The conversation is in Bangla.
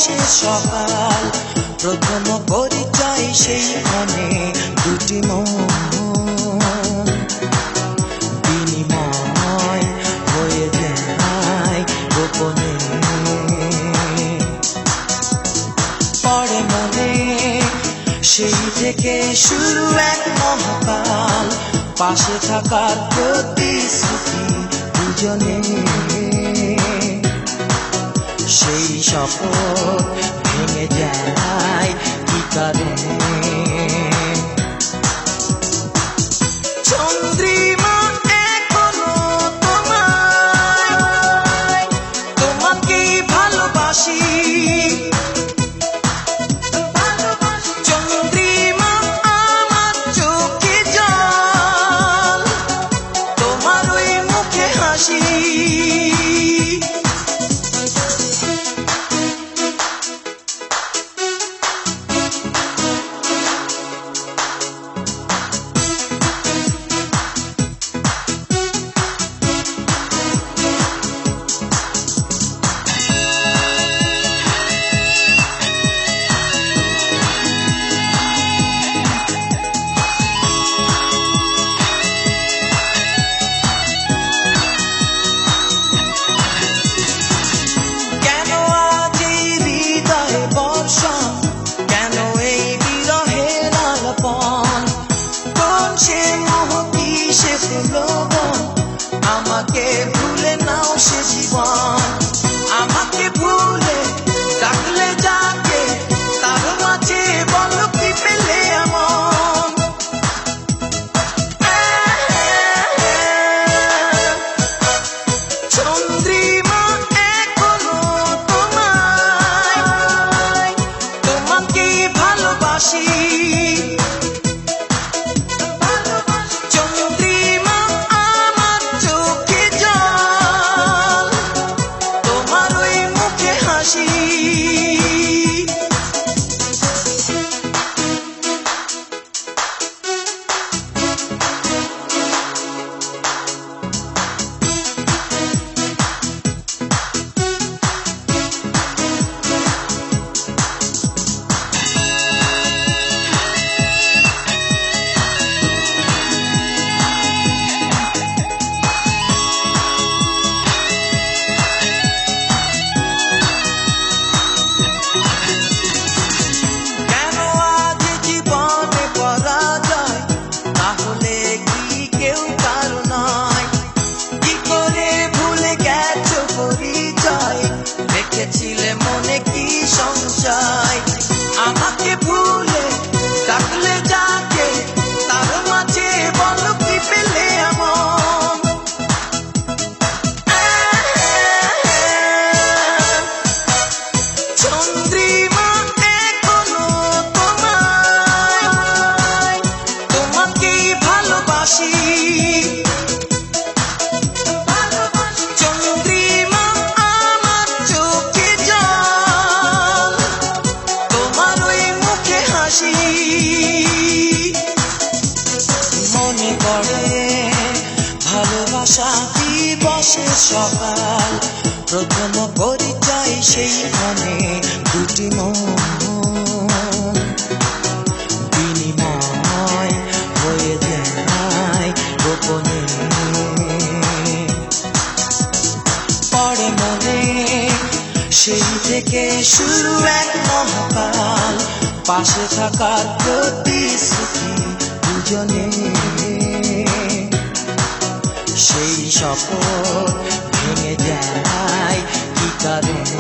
বসে সকাল, প্রথম পরিচয় সেই ক্ষণে দুটি মন বিনিময় হয়ে যায় গোপনে। পরে মনে সেই থেকে শুরু এক মহাকাল, পাশে থাকার প্রতিশ্রুতি দুজনে। সেই শপথ ভেঙে যায় কি কারণে? চন্দ্রিমা এখনো তোমায়, তোমাকে ভালোবাসি। চন্দ্রিমা আমার চোখে জল, তোমার ওই মুখে হাসি। আমাকে ভুলে নাও সে জীবন, আমাকে ভুলে ডাকলে যাকে, তার মাঝে বলো কি পেলে এমন? চন্দ্রিমা এখনো তোমায়, তোমাকে ভালোবাসি। মনে কি সংশয়, আমাকে ভুলে ডাকলে যাকে, তার মাঝে বলো কি পেলে এমন? চন্দ্রিমা এখনো তোমায়, তোমাকে ভালোবাসি। মনে পড়ে ভালোবাসা দিবসের সকাল, প্রথম পরিচয় সেই ক্ষণে দুটি মন বিনিময় হয়ে যায় গোপনে। পরে মনে সেই থেকে শুরু এক মহাকাল, পাশে থাকার প্রতিশ্রুতি দুজনে। সেই শপথ ভেঙে যায় কি কারণে?